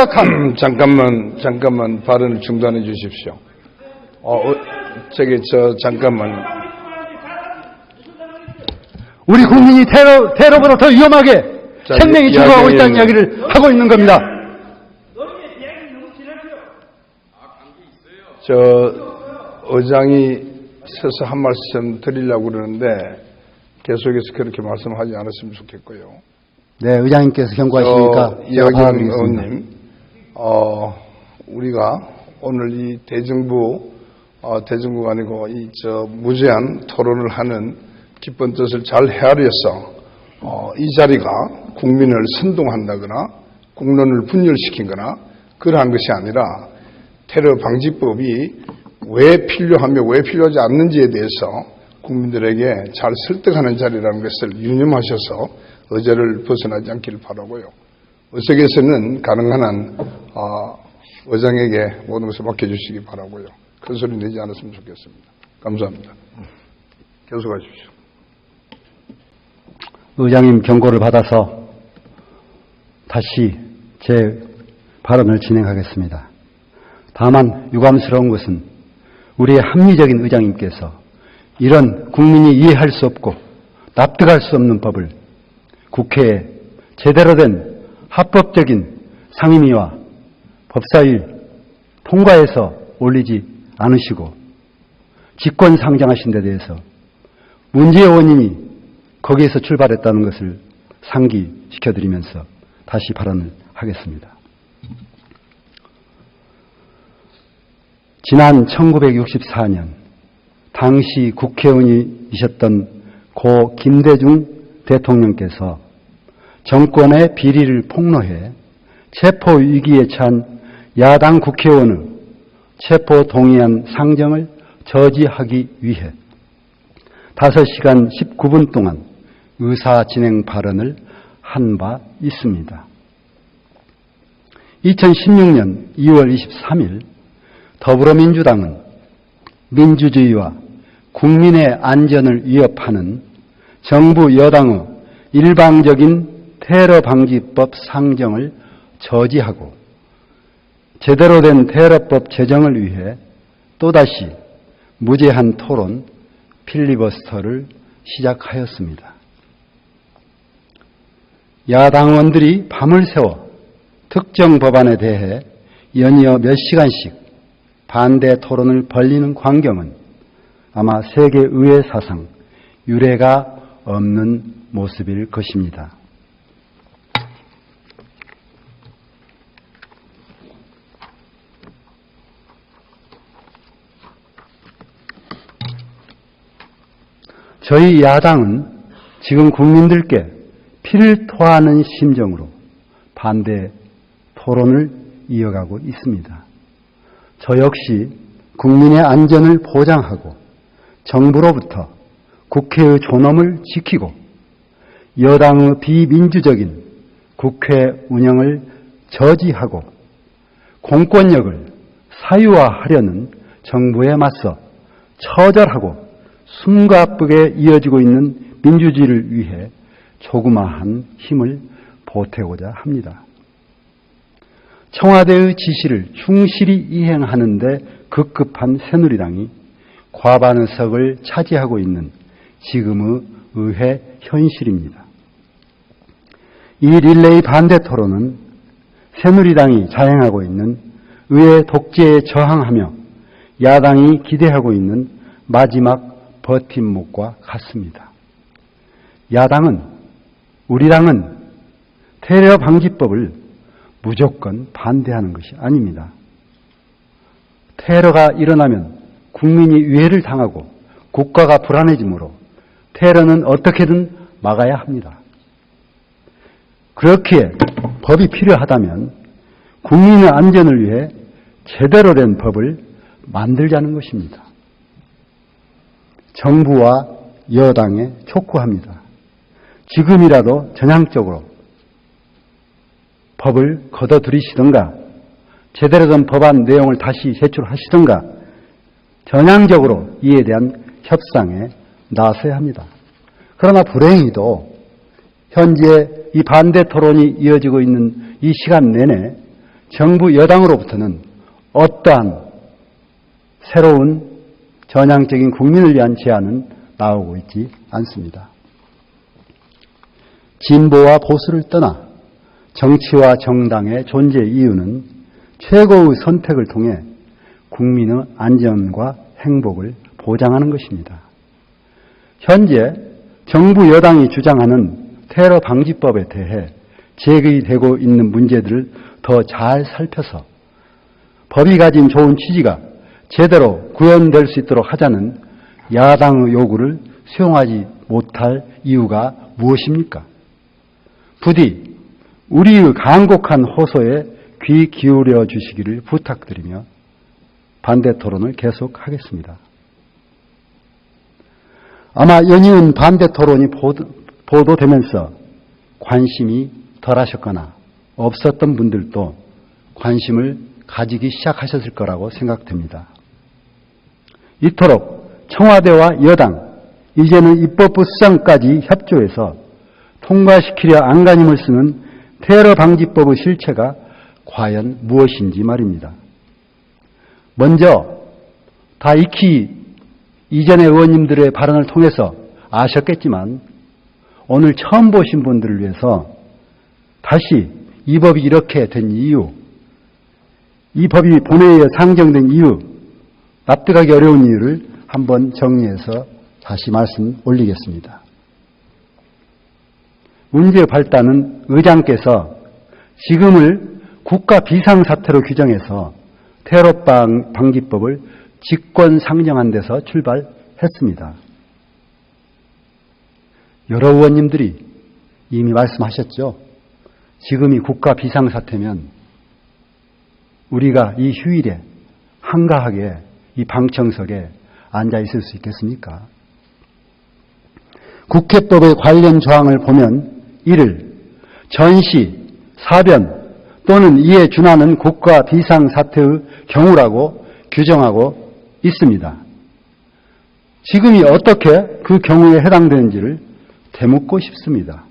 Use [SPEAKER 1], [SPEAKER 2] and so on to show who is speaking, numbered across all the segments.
[SPEAKER 1] 허약한
[SPEAKER 2] 잠깐만 발언을 중단해 주십시오. 잠깐만.
[SPEAKER 1] 우리 국민이 테러보다 더 위험하게 생명이 죽어가고 있다는 이야기를 하고 있는 겁니다.
[SPEAKER 2] 의장이 서서 한 말씀 드리려고 그러는데 계속해서 그렇게 말씀하지 않았으면 좋겠고요.
[SPEAKER 1] 네, 의장님께서 경고하시니까
[SPEAKER 2] 이학영 의원님, 우리가 오늘 이 대정부가 아니고 무제한 토론을 하는 기쁜 뜻을 잘 헤아려서 이 자리가 국민을 선동한다거나 국론을 분열시키거나 그러한 것이 아니라 테러 방지법이 왜 필요하며 왜 필요하지 않는지에 대해서 국민들에게 잘 설득하는 자리라는 것을 유념하셔서 의제를 벗어나지 않기를 바라고요. 의석에서는 가능한 한 의장에게 모든 것을 맡겨주시기 바라고요. 큰 소리 내지 않았으면 좋겠습니다. 감사합니다. 계속하십시오.
[SPEAKER 1] 의장님 경고를 받아서 다시 제 발언을 진행하겠습니다. 다만 유감스러운 것은 우리의 합리적인 의장님께서 이런 국민이 이해할 수 없고 납득할 수 없는 법을 국회에 제대로 된 합법적인 상임위와 법사위 통과해서 올리지 않으시고 직권상정하신 데 대해서 문제의 원인이 거기에서 출발했다는 것을 상기시켜드리면서 다시 발언을 하겠습니다. 지난 1964년 당시 국회의원이셨던 고 김대중 대통령께서 정권의 비리를 폭로해 체포위기에 처한 야당 국회의원의 체포동의안 상정을 저지하기 위해 5시간 19분 동안 의사진행 발언을 한 바 있습니다. 2016년 2월 23일 더불어민주당은 민주주의와 국민의 안전을 위협하는 정부 여당의 일방적인 테러 방지법 상정을 저지하고 제대로 된 테러법 제정을 위해 또다시 무제한 토론 필리버스터를 시작하였습니다. 야당 의원들이 밤을 새워 특정 법안에 대해 연이어 몇 시간씩 반대 토론을 벌이는 광경은 아마 세계 의회 사상 유례가 없는 모습일 것입니다. 저희 야당은 지금 국민들께 피를 토하는 심정으로 반대 토론을 이어가고 있습니다. 저 역시 국민의 안전을 보장하고 정부로부터 국회의 존엄을 지키고 여당의 비민주적인 국회 운영을 저지하고 공권력을 사유화하려는 정부에 맞서 처절하고 숨가쁘게 이어지고 있는 민주주의를 위해 조그마한 힘을 보태고자 합니다. 청와대의 지시를 충실히 이행하는 데 급급한 새누리당이 과반 의석을 차지하고 있는 지금의 의회 현실입니다. 이 릴레이 반대 토론은 새누리당이 자행하고 있는 의회 독재에 저항하며 야당이 기대하고 있는 마지막 버팀목과 같습니다. 우리 당은 테러 방지법을 무조건 반대하는 것이 아닙니다. 테러가 일어나면 국민이 위해를 당하고 국가가 불안해지므로 테러는 어떻게든 막아야 합니다. 그렇기에 법이 필요하다면 국민의 안전을 위해 제대로 된 법을 만들자는 것입니다. 정부와 여당에 촉구합니다. 지금이라도 전향적으로 법을 걷어들이시든가 제대로 된 법안 내용을 다시 제출하시든가 전향적으로 이에 대한 협상에 나서야 합니다. 그러나 불행히도 현재 이 반대 토론이 이어지고 있는 이 시간 내내 정부 여당으로부터는 어떠한 새로운 전향적인 국민을 위한 제안은 나오고 있지 않습니다. 진보와 보수를 떠나 정치와 정당의 존재 이유는 최고의 선택을 통해 국민의 안전과 행복을 보장하는 것입니다. 현재 정부 여당이 주장하는 테러 방지법에 대해 제기되고 있는 문제들을 더 잘 살펴서 법이 가진 좋은 취지가 제대로 구현될 수 있도록 하자는 야당의 요구를 수용하지 못할 이유가 무엇입니까? 부디 우리의 간곡한 호소에 귀 기울여 주시기를 부탁드리며 반대 토론을 계속하겠습니다. 아마 연이은 반대 토론이 보도되면서 관심이 덜하셨거나 없었던 분들도 관심을 가지기 시작하셨을 거라고 생각됩니다. 이토록 청와대와 여당, 이제는 입법부 수장까지 협조해서 통과시키려 안간힘을 쓰는 테러 방지법의 실체가 과연 무엇인지 말입니다. 먼저 다 익히 이전의 의원님들의 발언을 통해서 아셨겠지만 오늘 처음 보신 분들을 위해서 다시 이 법이 이렇게 된 이유, 이 법이 본회의에 상정된 이유, 납득하기 어려운 이유를 한번 정리해서 다시 말씀 올리겠습니다. 문제의 발단은 의장께서 지금을 국가 비상사태로 규정해서 테러 방지법을 직권 상정한 데서 출발했습니다. 여러 의원님들이 이미 말씀하셨죠. 지금이 국가 비상사태면 우리가 이 휴일에 한가하게 이 방청석에 앉아 있을 수 있겠습니까? 국회법의 관련 조항을 보면 이를 전시, 사변 또는 이에 준하는 국가 비상사태의 경우라고 규정하고 있습니다. 지금이 어떻게 그 경우에 해당되는지를 되묻고 싶습니다.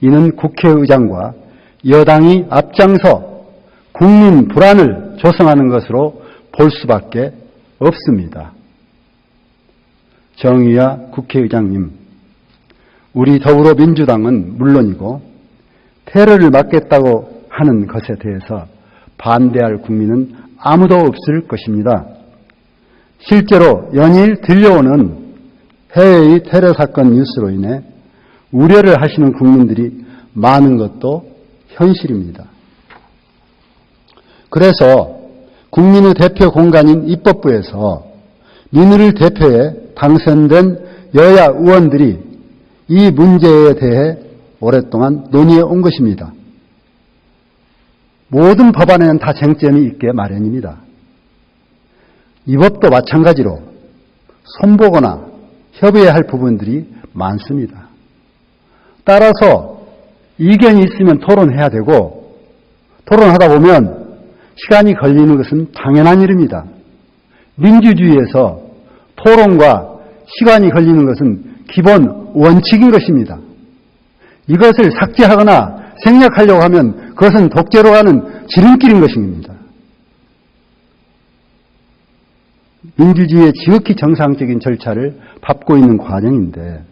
[SPEAKER 1] 이는 국회의장과 여당이 앞장서 국민 불안을 조성하는 것으로 볼 수밖에 없습니다. 정의아 국회의장님, 우리 더불어민주당은 물론이고 테러를 막겠다고 하는 것에 대해서 반대할 국민은 아무도 없을 것입니다. 실제로 연일 들려오는 해외의 테러 사건 뉴스로 인해 우려를 하시는 국민들이 많은 것도 현실입니다. 그래서 국민의 대표 공간인 입법부에서 민의를 대표해 당선된 여야 의원들이 이 문제에 대해 오랫동안 논의해 온 것입니다. 모든 법안에는 다 쟁점이 있게 마련입니다. 이 법도 마찬가지로 손보거나 협의해야 할 부분들이 많습니다. 따라서 이견이 있으면 토론해야 되고 토론하다 보면 시간이 걸리는 것은 당연한 일입니다. 민주주의에서 토론과 시간이 걸리는 것은 기본 원칙인 것입니다. 이것을 삭제하거나 생략하려고 하면 그것은 독재로 가는 지름길인 것입니다. 민주주의의 지극히 정상적인 절차를 밟고 있는 과정인데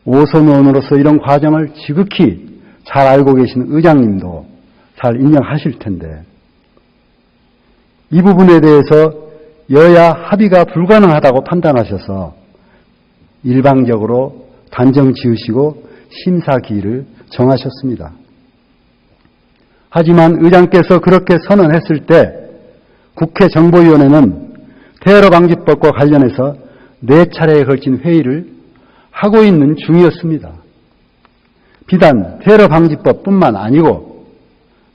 [SPEAKER 1] 오선 의원으로서 이런 과정을 지극히 잘 알고 계시는 의장님도 잘 인정하실 텐데 이 부분에 대해서 여야 합의가 불가능하다고 판단하셔서 일방적으로 단정 지으시고 심사 기일을 정하셨습니다. 하지만 의장께서 그렇게 선언했을 때 국회 정보위원회는 테러 방지법과 관련해서 4차례에 걸친 회의를 하고 있는 중이었습니다. 비단 테러 방지법뿐만 아니고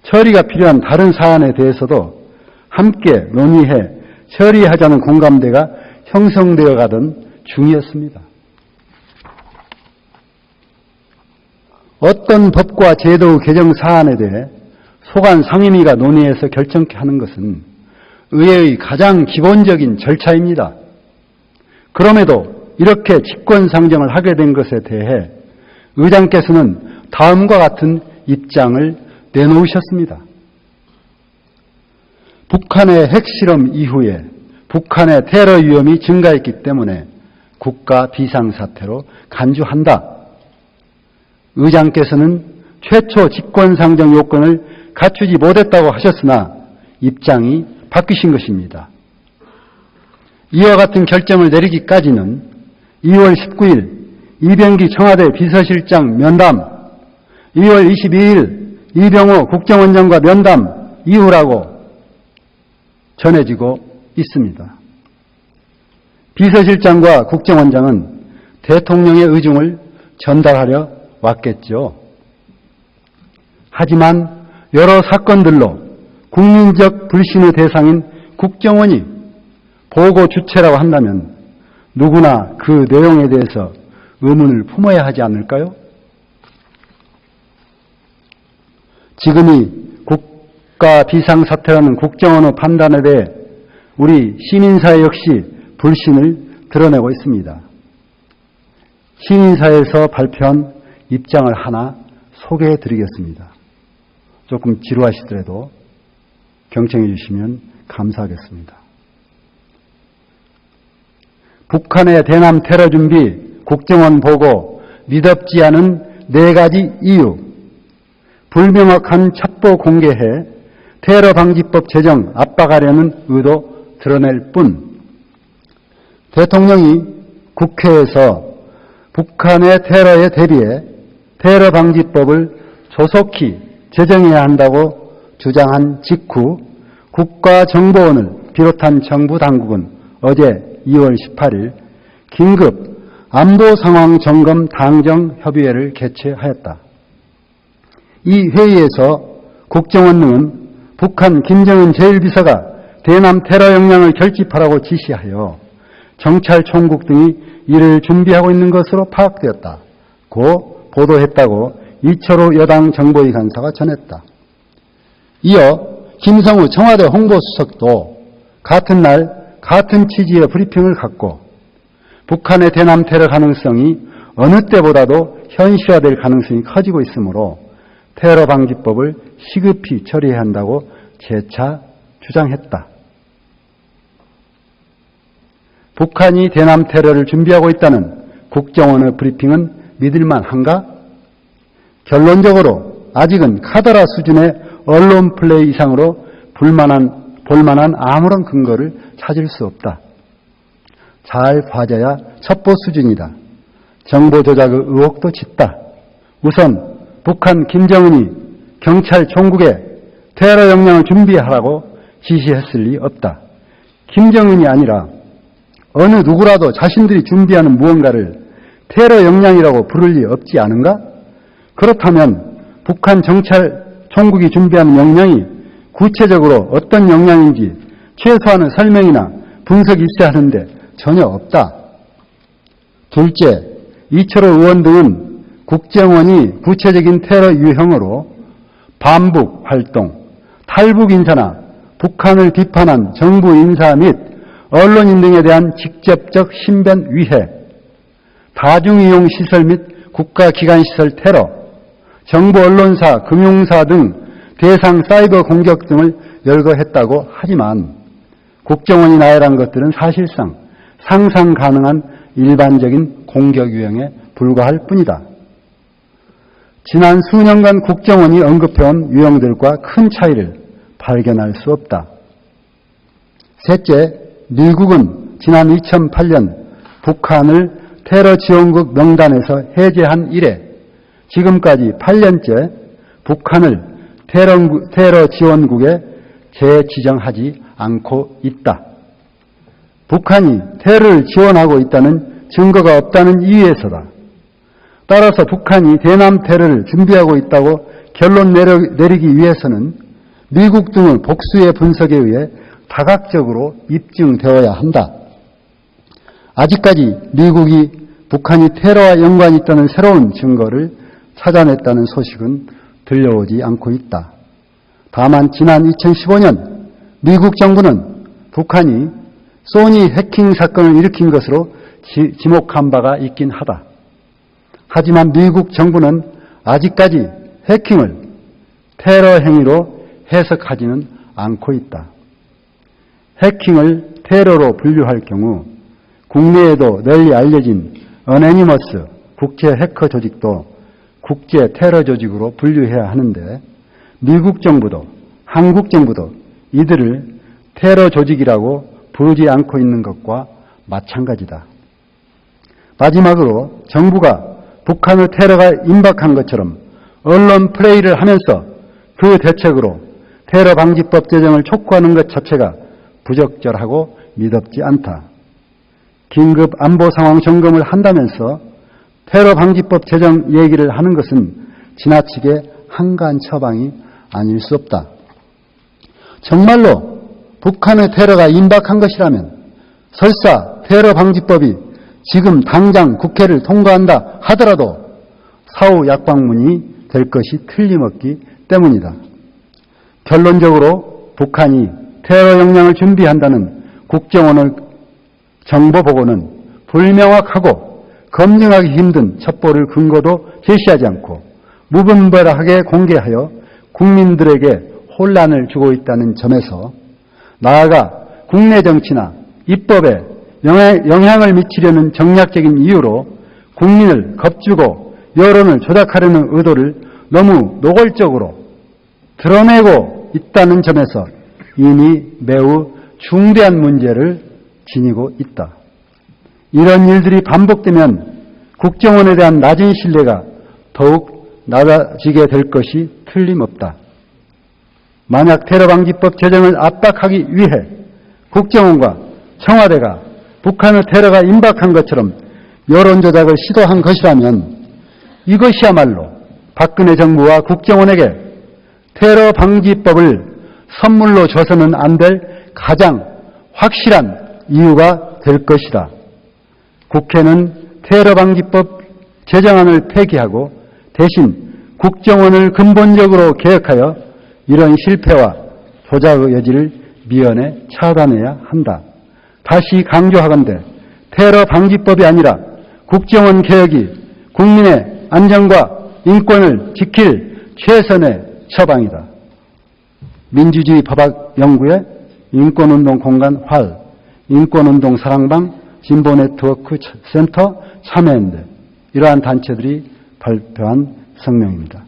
[SPEAKER 1] 처리가 필요한 다른 사안에 대해서도 함께 논의해 처리하자는 공감대가 형성되어 가던 중이었습니다. 어떤 법과 제도 개정 사안에 대해 소관 상임위가 논의해서 결정케 하는 것은 의회의 가장 기본적인 절차입니다. 그럼에도 이렇게 직권상정을 하게 된 것에 대해 의장께서는 다음과 같은 입장을 내놓으셨습니다. 북한의 핵실험 이후에 북한의 테러 위험이 증가했기 때문에 국가 비상사태로 간주한다. 의장께서는 최초 직권상정 요건을 갖추지 못했다고 하셨으나 입장이 바뀌신 것입니다. 이와 같은 결정을 내리기까지는 2월 19일 이병기 청와대 비서실장 면담, 2월 22일 이병호 국정원장과 면담 이후라고 전해지고 있습니다. 비서실장과 국정원장은 대통령의 의중을 전달하려 왔겠죠. 하지만 여러 사건들로 국민적 불신의 대상인 국정원이 보고 주체라고 한다면 누구나 그 내용에 대해서 의문을 품어야 하지 않을까요? 지금이 국가 비상사태라는 국정원의 판단에 대해 우리 시민사회 역시 불신을 드러내고 있습니다. 시민사회에서 발표한 입장을 하나 소개해 드리겠습니다. 조금 지루하시더라도 경청해 주시면 감사하겠습니다. 북한의 대남 테러 준비, 국정원 보고, 미덥지 않은 4가지 이유, 불명확한 첩보 공개해 테러 방지법 제정 압박하려는 의도 드러낼 뿐, 대통령이 국회에서 북한의 테러에 대비해 테러 방지법을 조속히 제정해야 한다고 주장한 직후 국가정보원을 비롯한 정부 당국은 어제 2월 18일 긴급 안보상황점검 당정협의회를 개최하였다. 이 회의에서 국정원 등은 북한 김정은 제1비서가 대남 테러 역량을 결집하라고 지시하여 정찰총국 등이 이를 준비하고 있는 것으로 파악되었다고 보도했다고 이철호 여당 정보위 간사가 전했다. 이어 김성우 청와대 홍보수석도 같은 날 같은 취지의 브리핑을 갖고 북한의 대남 테러 가능성이 어느 때보다도 현실화될 가능성이 커지고 있으므로 테러 방지법을 시급히 처리해야 한다고 재차 주장했다. 북한이 대남 테러를 준비하고 있다는 국정원의 브리핑은 믿을만한가? 결론적으로 아직은 카더라 수준의 언론 플레이 이상으로 볼만한 아무런 근거를 찾을 수 없다. 잘 봐줘야 첩보 수준이다. 정보 조작의 의혹도 짙다. 우선 북한 김정은이 경찰 총국에 테러 역량을 준비하라고 지시했을 리 없다. 김정은이 아니라 어느 누구라도 자신들이 준비하는 무언가를 테러 역량이라고 부를 리 없지 않은가? 그렇다면 북한 정찰 총국이 준비하는 역량이 구체적으로 어떤 역량인지 최소한의 설명이나 분석이 있어야 하는데 전혀 없다. 둘째, 이철호 의원 등은 국정원이 구체적인 테러 유형으로 반북 활동, 탈북 인사나 북한을 비판한 정부 인사 및 언론인 등에 대한 직접적 신변 위해, 다중이용 시설 및 국가기관시설 테러, 정부 언론사, 금융사 등 대상 사이버 공격 등을 열거했다고 하지만 국정원이 나열한 것들은 사실상 상상 가능한 일반적인 공격 유형에 불과할 뿐이다. 지난 수년간 국정원이 언급해온 유형들과 큰 차이를 발견할 수 없다. 셋째, 미국은 지난 2008년 북한을 테러 지원국 명단에서 해제한 이래 지금까지 8년째 북한을 테러 지원국에 재지정하지 않고 있다. 북한이 테러를 지원하고 있다는 증거가 없다는 이유에서다. 따라서 북한이 대남 테러를 준비하고 있다고 결론 내리기 위해서는 미국 등의 복수의 분석에 의해 다각적으로 입증되어야 한다. 아직까지 미국이 북한이 테러와 연관이 있다는 새로운 증거를 찾아냈다는 소식은 들려오지 않고 있다. 다만 지난 2015년 미국 정부는 북한이 소니 해킹 사건을 일으킨 것으로 지목한 바가 있긴 하다. 하지만 미국 정부는 아직까지 해킹을 테러 행위로 해석하지는 않고 있다. 해킹을 테러로 분류할 경우 국내에도 널리 알려진 어네니머스 국제 해커 조직도 국제 테러 조직으로 분류해야 하는데 미국 정부도 한국 정부도 이들을 테러 조직이라고 부르지 않고 있는 것과 마찬가지다. 마지막으로 정부가 북한의 테러가 임박한 것처럼 언론 플레이를 하면서 그 대책으로 테러 방지법 제정을 촉구하는 것 자체가 부적절하고 미덥지 않다. 긴급 안보 상황 점검을 한다면서 테러 방지법 제정 얘기를 하는 것은 지나치게 한가한 처방이 아닐 수 없다. 정말로 북한의 테러가 임박한 것이라면 설사 테러 방지법이 지금 당장 국회를 통과한다 하더라도 사후 약방문이 될 것이 틀림없기 때문이다. 결론적으로 북한이 테러 역량을 준비한다는 국정원의 정보 보고는 불명확하고 검증하기 힘든 첩보를 근거도 제시하지 않고 무분별하게 공개하여 국민들에게 혼란을 주고 있다는 점에서 나아가 국내 정치나 입법에 영향을 미치려는 정략적인 이유로 국민을 겁주고 여론을 조작하려는 의도를 너무 노골적으로 드러내고 있다는 점에서 이미 매우 중대한 문제를 지니고 있다. 이런 일들이 반복되면 국정원에 대한 낮은 신뢰가 더욱 낮아지게 될 것이 틀림없다. 만약 테러방지법 제정을 압박하기 위해 국정원과 청와대가 북한의 테러가 임박한 것처럼 여론조작을 시도한 것이라면 이것이야말로 박근혜 정부와 국정원에게 테러방지법을 선물로 줘서는 안 될 가장 확실한 이유가 될 것이다. 국회는 테러방지법 제정안을 폐기하고 대신 국정원을 근본적으로 개혁하여 이런 실패와 조작의 여지를 미연에 차단해야 한다. 다시 강조하건대 테러 방지법이 아니라 국정원 개혁이 국민의 안전과 인권을 지킬 최선의 처방이다. 민주주의 법학연구회 인권운동 공간 활, 인권운동 사랑방, 진보네트워크 센터, 참여연대 이러한 단체들이 발표한 성명입니다.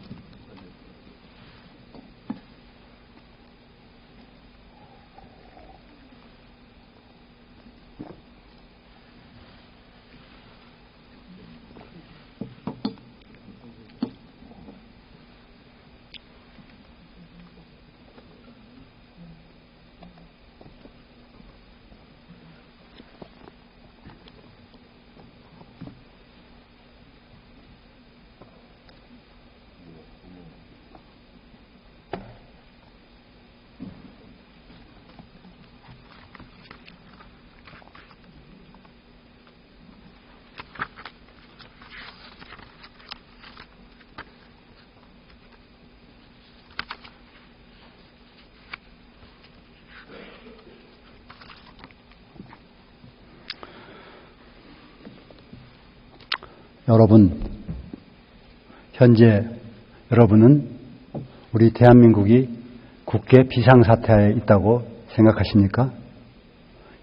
[SPEAKER 1] 여러분, 현재 여러분은 우리 대한민국이 국회 비상사태에 있다고 생각하십니까?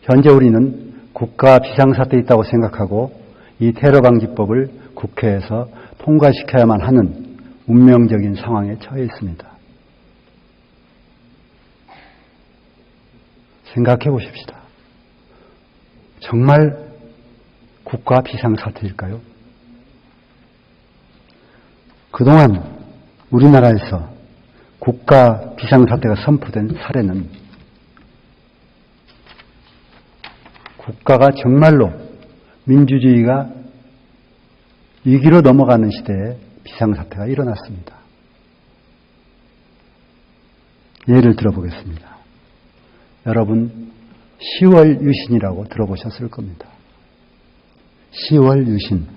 [SPEAKER 1] 현재 우리는 국가 비상사태에 있다고 생각하고 이 테러방지법을 국회에서 통과시켜야만 하는 운명적인 상황에 처해 있습니다. 생각해 보십시다. 정말 국가 비상사태일까요? 그동안 우리나라에서 국가 비상사태가 선포된 사례는 국가가 정말로 민주주의가 위기로 넘어가는 시대에 비상사태가 일어났습니다. 예를 들어보겠습니다. 여러분 10월 유신이라고 들어보셨을 겁니다. 10월 유신.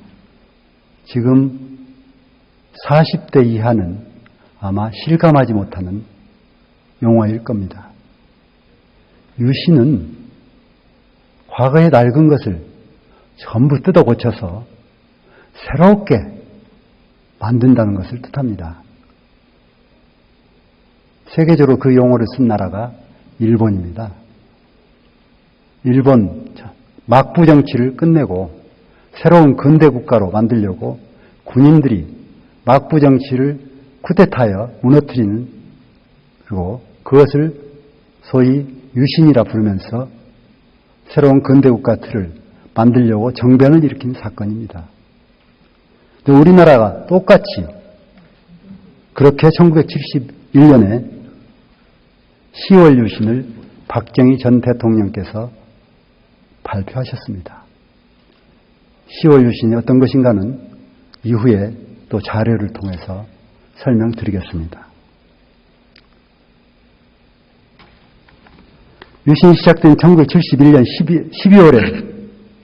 [SPEAKER 1] 지금 40대 이하는 아마 실감하지 못하는 용어일 겁니다. 유신은 과거에 낡은 것을 전부 뜯어 고쳐서 새롭게 만든다는 것을 뜻합니다. 세계적으로 그 용어를 쓴 나라가 일본입니다. 일본 막부 정치를 끝내고 새로운 근대 국가로 만들려고 군인들이 막부 정치를 쿠데타하여 무너뜨리는, 그리고 그것을 소위 유신이라 부르면서 새로운 근대 국가 틀을 만들려고 정변을 일으킨 사건입니다. 우리나라가 똑같이 그렇게 1971년에 10월 유신을 박정희 전 대통령께서 발표하셨습니다. 10월 유신이 어떤 것인가는 이후에 또 자료를 통해서 설명드리겠습니다. 유신이 시작된 1971년 12월에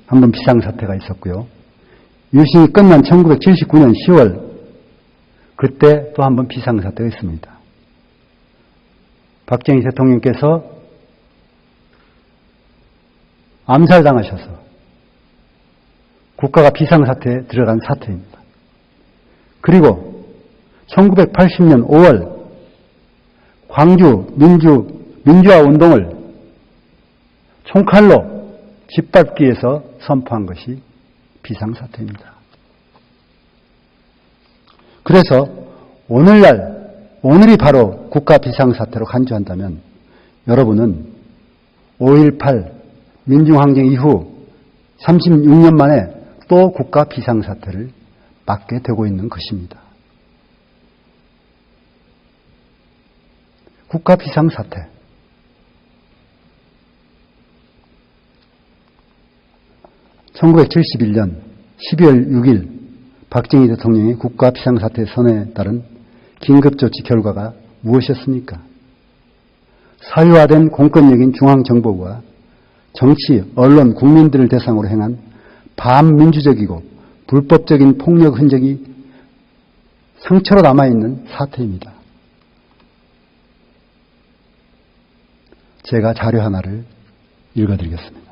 [SPEAKER 1] 한번 비상사태가 있었고요. 유신이 끝난 1979년 10월, 그때 또 한번 비상사태가 있습니다. 박정희 대통령께서 암살당하셔서 국가가 비상사태에 들어간 사태입니다. 그리고 1980년 5월 광주 민주화 운동을 총칼로 짓밟기 위해서 선포한 것이 비상사태입니다. 그래서 오늘이 바로 국가 비상사태로 간주한다면 여러분은 5.18 민중항쟁 이후 36년 만에 또 국가 비상사태를 맞게 되고 있는 것입니다. 국가 비상사태. (1971년 12월 6일) 박정희 대통령의 국가 비상사태 선언에 따른 긴급조치 결과가 무엇이었습니까? 사유화된 공권력인 중앙정보부와 정치, 언론, 국민들을 대상으로 행한 반민주적이고 불법적인 폭력 흔적이 상처로 남아있는 사태입니다. 제가 자료 하나를 읽어드리겠습니다.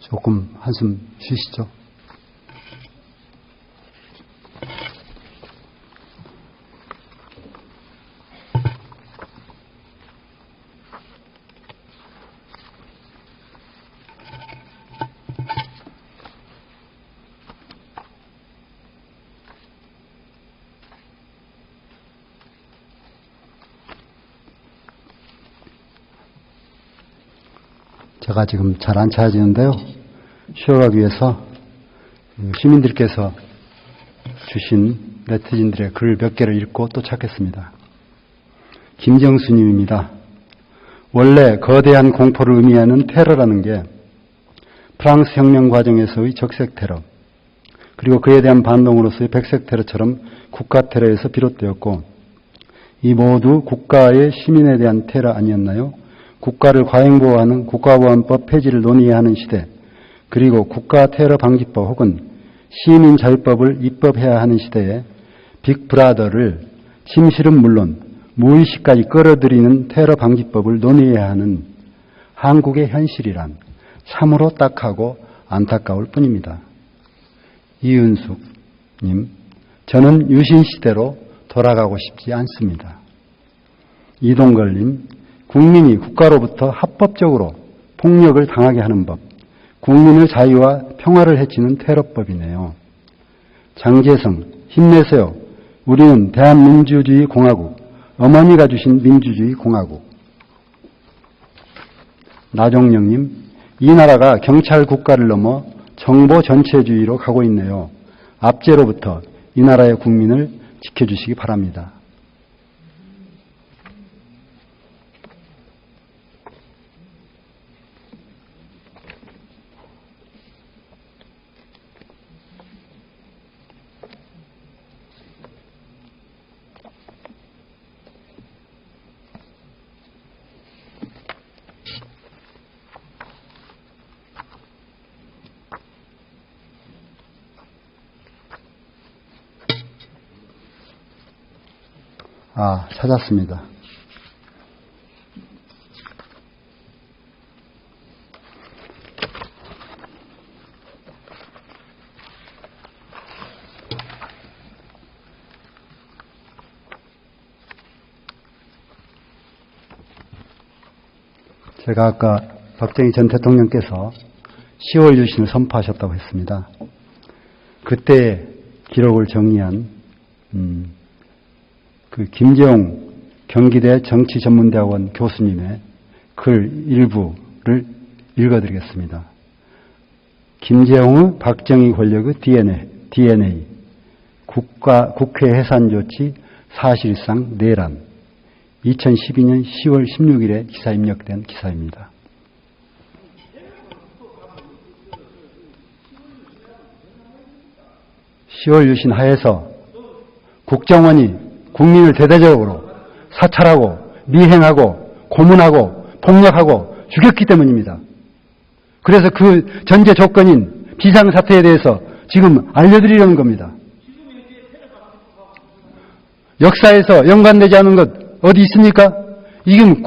[SPEAKER 1] 조금 한숨 쉬시죠. 제가 지금 잘 안 찾아지는데요. 쉬어가기 위해서 시민들께서 주신 네티즌들의 글 몇 개를 읽고 또 찾겠습니다. 김정수님입니다. 원래 거대한 공포를 의미하는 테러라는 게 프랑스 혁명 과정에서의 적색 테러, 그리고 그에 대한 반동으로서의 백색 테러처럼 국가 테러에서 비롯되었고, 이 모두 국가의 시민에 대한 테러 아니었나요? 국가를 과잉보호하는 국가보안법 폐지를 논의해야 하는 시대, 그리고 국가 테러 방지법 혹은 시민 자유법을 입법해야 하는 시대에 빅브라더를 침실은 물론 무의식까지 끌어들이는 테러 방지법을 논의해야 하는 한국의 현실이란 참으로 딱하고 안타까울 뿐입니다. 이은숙님, 저는 유신시대로 돌아가고 싶지 않습니다. 이동걸님, 국민이 국가로부터 합법적으로 폭력을 당하게 하는 법, 국민의 자유와 평화를 해치는 테러법이네요. 장재성, 힘내세요. 우리는 대한민주주의 공화국, 어머니가 주신 민주주의 공화국. 나종영님, 이 나라가 경찰 국가를 넘어 정보 전체주의로 가고 있네요. 압제로부터 이 나라의 국민을 지켜주시기 바랍니다. 찾았습니다. 제가 아까 박정희 전 대통령께서 10월 유신을 선포하셨다고 했습니다. 그때의 기록을 정리한 그 김재용 경기대 정치전문대학원 교수님의 글 일부를 읽어드리겠습니다. 김재용의 박정희 권력의 DNA, 국회 해산 조치 사실상 내란, 2012년 10월 16일에 기사 입력된 기사입니다. (10월) 유신 하에서 국정원이 국민을 대대적으로 사찰하고 미행하고 고문하고 폭력하고 죽였기 때문입니다. 그래서 그 전제 조건인 비상사태에 대해서 지금 알려드리려는 겁니다. 역사에서 연관되지 않은 것 어디 있습니까? 지금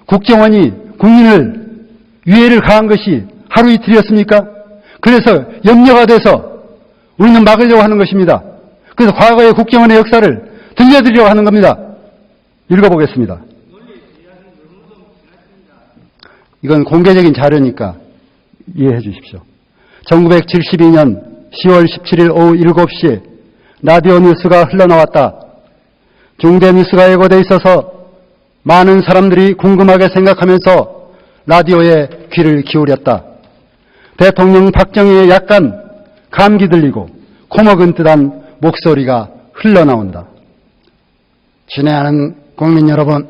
[SPEAKER 1] 국정원이 국민을 위해를 가한 것이 하루 이틀이었습니까? 그래서 염려가 돼서 우리는 막으려고 하는 것입니다. 그래서 과거의 국정원의 역사를 들려드리려고 하는 겁니다. 읽어보겠습니다. 이건 공개적인 자료니까 이해해 주십시오. 1972년 10월 17일 오후 7시에 라디오 뉴스가 흘러나왔다. 중대 뉴스가 예고돼 있어서 많은 사람들이 궁금하게 생각하면서 라디오에 귀를 기울였다. 대통령 박정희의 약간 감기 들리고 코먹은 듯한 목소리가 흘러나온다. 친애하는 국민 여러분,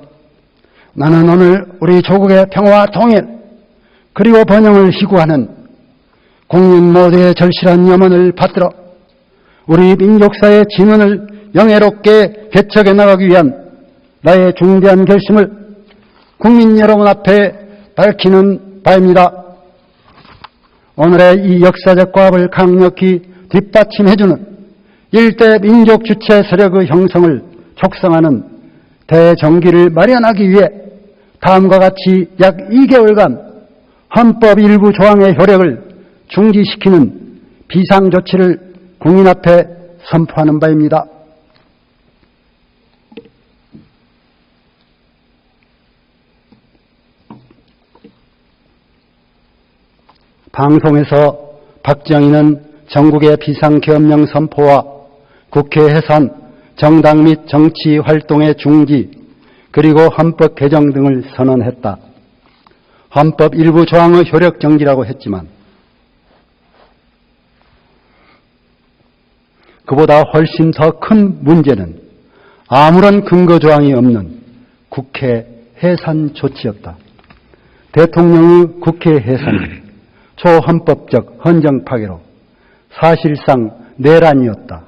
[SPEAKER 1] 나는 오늘 우리 조국의 평화와 통일 그리고 번영을 희구하는 국민 모두의 절실한 염원을 받들어 우리 민족사의 진언을 영예롭게 개척해 나가기 위한 나의 중대한 결심을 국민 여러분 앞에 밝히는 바입니다. 오늘의 이 역사적 과업을 강력히 뒷받침해주는 일대 민족 주체 세력의 형성을 촉성하는 대정기를 마련하기 위해 다음과 같이 약 2개월간 헌법 일부 조항의 효력을 중지시키는 비상조치를 국민 앞에 선포하는 바입니다. 방송에서 박정희는 전국의 비상계엄령 선포와 국회 해산, 정당 및 정치 활동의 중지, 그리고 헌법 개정 등을 선언했다. 헌법 일부 조항의 효력 정지라고 했지만 그보다 훨씬 더 큰 문제는 아무런 근거 조항이 없는 국회 해산 조치였다. 대통령의 국회 해산은 초헌법적 헌정 파괴로 사실상 내란이었다.